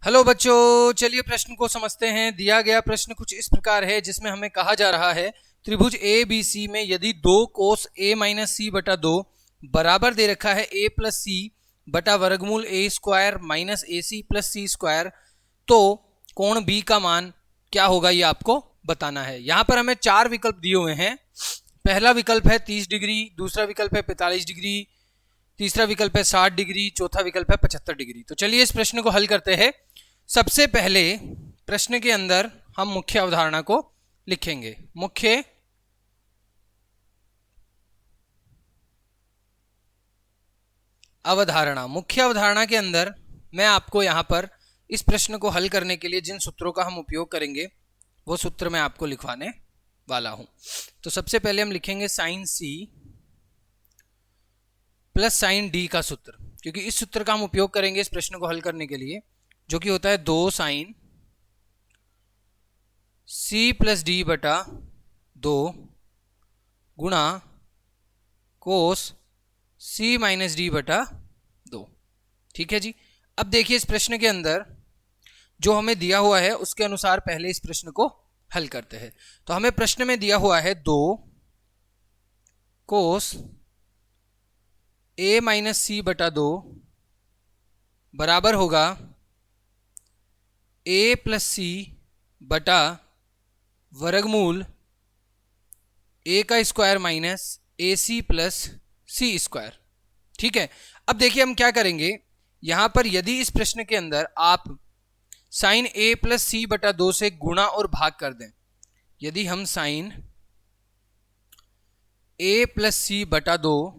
Hello बच्चों, चलिए प्रश्न को समझते हैं। दिया गया प्रश्न कुछ इस प्रकार है जिसमें हमें कहा जा रहा है त्रिभुज ए बी सी में यदि 2 कोस ए माइनस सी बटा 2 बराबर दे रखा है ए प्लस सी बटा वर्गमूल ए square minus A C plus C square, तो कोण बी का मान क्या होगा ये आपको बताना है। यहाँ पर हमें 4 विकल्प दिए हुए हैं। पहला विकल्प है 30 डिग्री, दूसरा विकल्प है 45 डिग्री, तीसरा विकल्प है 60 डिग्री, चौथा विकल्प है 75 डिग्री। तो चलिए इस प्रश्न को हल करते हैं। सबसे पहले प्रश्न के अंदर हम मुख्य अवधारणा को लिखेंगे। मुख्य अवधारणा के अंदर मैं आपको यहां पर इस प्रश्न को हल करने के लिए जिन सूत्रों का हम उपयोग करेंगे वो सूत्र मैं आपको लिखवाने वाला हूं। तो सबसे पहले हम लिखेंगे sine C plus sine D का सूत्र, क्योंकि इस सूत्र का हम उपयोग करेंगे इस प्रश्न को हल करने के लिए, जो कि होता है 2 साइन सी प्लस डी बटा 2 गुणा कोस सी माइनस डी बटा 2। ठीक है जी। अब देखिए इस प्रश्न के अंदर जो हमें दिया हुआ है उसके अनुसार पहले इस प्रश्न को हल करते हैं। तो हमें प्रश्न में दिया हुआ है 2 कोस ए माइनस सी बटा 2 बराबर होगा ए प्लस सी बटा वर्गमूल ए का square minus A C plus C square. ठीक है। अब देखिए हम क्या करेंगे, यहां पर यदि इस प्रश्न के अंदर आप साइन ए प्लस सी बटा 2 से गुणा और भाग कर दें, यदि हम साइन ए प्लस सी बटा 2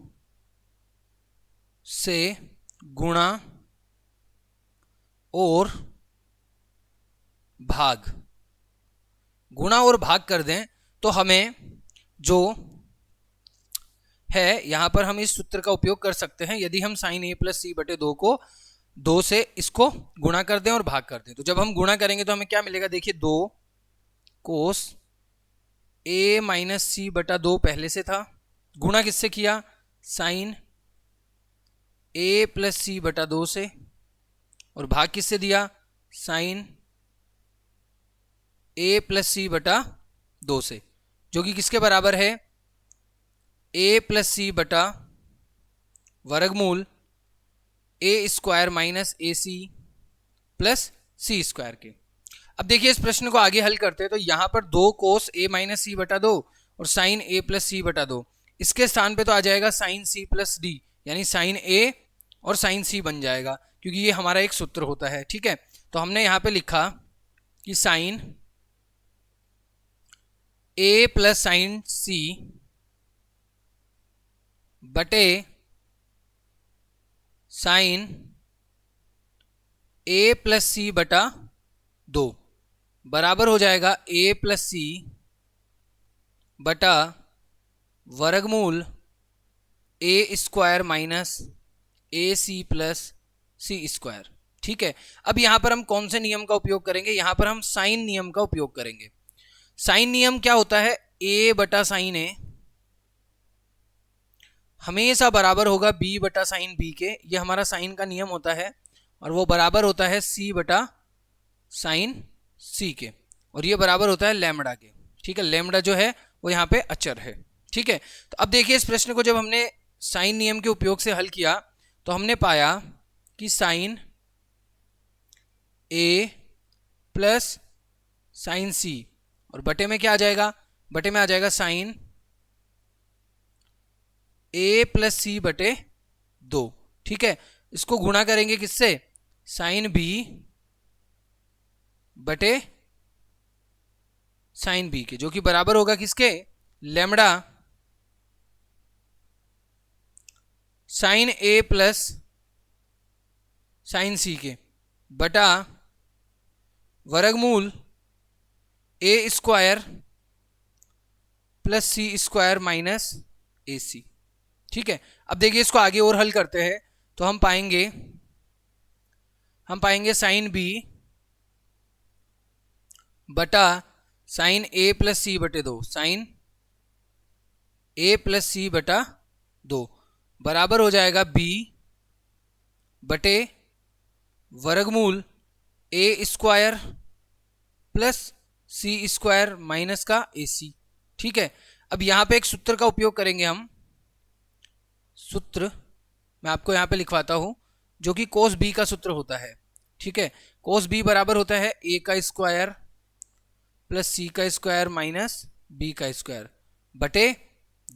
से गुणा और भाग कर दें तो हमें जो है यहां पर हम इस सूत्र का उपयोग कर सकते हैं। यदि हम साइन ए प्लस सी बटे 2 को 2 से इसको गुणा कर दें और भाग कर दें, तो जब हम गुणा करेंगे तो हमें क्या मिलेगा, देखिए 2 कोस ए माइनस सी बटा 2 पहले से था, गुणा किससे किया, साइन ए प्लस सी बटा 2 से, और भाग किससे दिया, साइन ए प्लस सी बटा 2 से, जो कि किसके बराबर है, ए प्लस सी बटा वर्गमूल ए square minus A C plus C square के। अब देखिए इस प्रश्न को आगे हल करते हैं। तो यहां पर 2 कोस ए माइनस सी बटा 2 और साइन ए प्लस सी बटा 2, इसके स्थान पे तो आ जाएगा साइन सी प्लस डी, यानी साइन ए और साइन सी बन जाएगा, क्योंकि ये हमारा एक सूत्र होता है। ठीक है। तो हमने यहां पे लिखा कि साइन ए प्लस साइन सी बटे साइन ए प्लस सी बटा 2 बराबर हो जाएगा ए प्लस सी बटा वर्गमूल ए square minus A C plus C square. ठीक है। अब यहां पर हम कौन से नियम का उपयोग करेंगे, यहां पर हम साइन नियम का उपयोग करेंगे। साइन नियम क्या होता है, ए बटा साइन ए हमेशा बराबर होगा बी बटा साइन बी के, ये हमारा साइन का नियम होता है, और वो बराबर होता है सी बटा साइन सी के, और ये बराबर होता है लैम्बडा के। ठीक है। लैम्बडा जो है वो यहाँ पे अचर है। ठीक है। तो अब देखिए इस प्रश्न को जब हमने साइन नियम के उपयोग से हल किया तो हमने पाया कि साइन ए प्लस साइन सी, और बटे में क्या आ जाएगा, बटे में आ जाएगा साइन ए प्लस सी बटे 2। ठीक है। इसको गुणा करेंगे किससे, साइन बी बटे साइन बी के, जो कि बराबर होगा किसके, लैम्बडा साइन ए प्लस साइन सी के बटा वर्गमूल ए square plus C square minus A सी। ठीक है। अब देखिए इसको आगे और हल करते हैं तो हम पाएंगे साइन बी बटा साइन ए प्लस सी बटे 2, साइन ए प्लस सी बटा 2 बराबर हो जाएगा बी बटे वर्गमूल ए square plus C square minus का ए सी। ठीक है, अब यहां पे एक सूत्र का उपयोग करेंगे हम। सूत्र मैं आपको यहां पे लिखवाता हूं, जो कि कोस बी का सूत्र होता है। ठीक है, कोस बी बराबर होता है ए का स्क्वायर प्लस सी का स्क्वायर माइनस बी का स्क्वायर बटे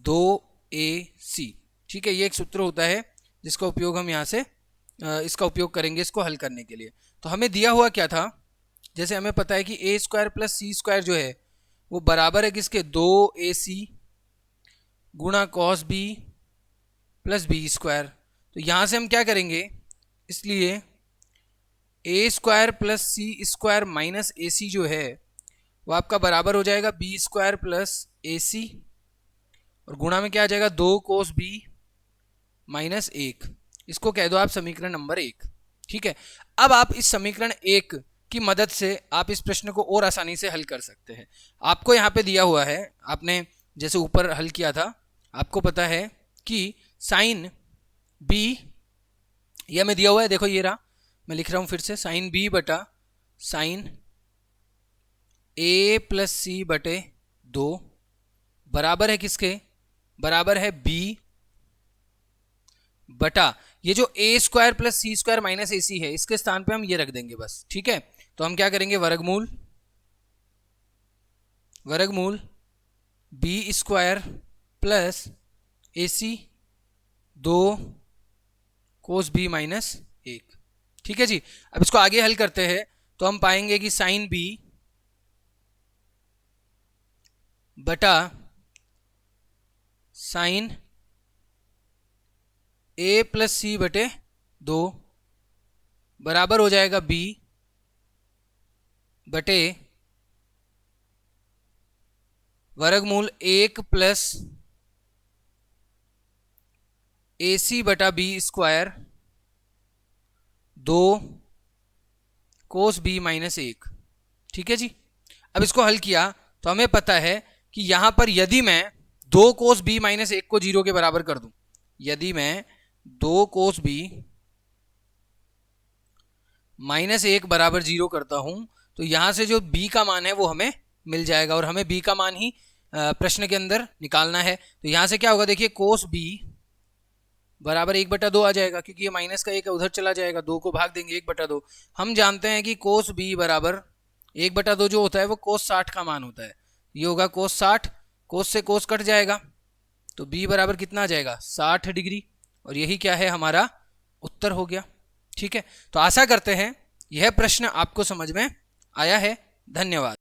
2ac। ठीक है, ये एक सूत्र होता है जिसका उपयोग हम यहाँ से इसका उपयोग करेंगे इसको हल करने के लिए। तो हमें दिया हुआ क्या था, जैसे हमें पता है कि A square plus C square जो है वो बराबर है किसके, 2ac गुणा cos B plus B square. तो यहाँ से हम क्या करेंगे, इसलिए A square plus C square minus A C जो है वो आपका बराबर हो जाएगा B square plus A C, और गुणा में क्या आ जाएगा 2 कोस बी माइनस 1। इसको कह दो आप समीकरण नंबर 1। ठीक है, अब आप इस समीकरण 1 की मदद से आप इस प्रश्न को और आसानी से हल कर सकते हैं। आपको यहाँ पे दिया हुआ है, आपने जैसे ऊपर हल किया था, आपको पता है कि साइन बी यह हमें दिया हुआ है, देखो ये रहा, मैं लिख रहा हूँ फिर से, साइन बी बटा साइन ए प्लस सी बटे 2 बराबर है किसके, बराबर है बी बटा ये जो ए square plus C square minus A सी है, इसके स्थान पे हम ये रख देंगे बस। ठीक है, तो हम क्या करेंगे, वर्गमूल B square plus A C 2 cos B minus 1। ठीक है जी, अब इसको आगे हल करते हैं तो हम पाएंगे कि साइन बी बटा साइन ए प्लस सी बटे 2 बराबर हो जाएगा बी बटे वर्गमूल 1 प्लस ए सी बटा B square 2 cos B minus 1। ठीक है जी, अब इसको हल किया तो हमें पता है कि यहां पर यदि मैं 2 कोस बी माइनस 1 को 0 के बराबर कर दूं, यदि मैं 2 कोस बी माइनस 1 बराबर 0 करता हूं, तो यहां से जो b का मान है वो हमें मिल जाएगा, और हमें b का मान ही प्रश्न के अंदर निकालना है। तो यहां से क्या होगा, देखिए कोस b बराबर 1/2 आ जाएगा, क्योंकि ये माइनस का 1 उधर चला जाएगा, 2 को भाग देंगे 1/2। हम जानते हैं कि कोस b बराबर 1/2 जो होता है वो कोस 60 का मान होता है, ये होगा कोस 60, कोस से कोस कट जाएगा तो b बराबर कितना आ जाएगा, 60 डिग्री, और यही क्या है, हमारा उत्तर हो गया। ठीक है, तो आशा करते हैं यह प्रश्न आपको समझ में आया है। धन्यवाद।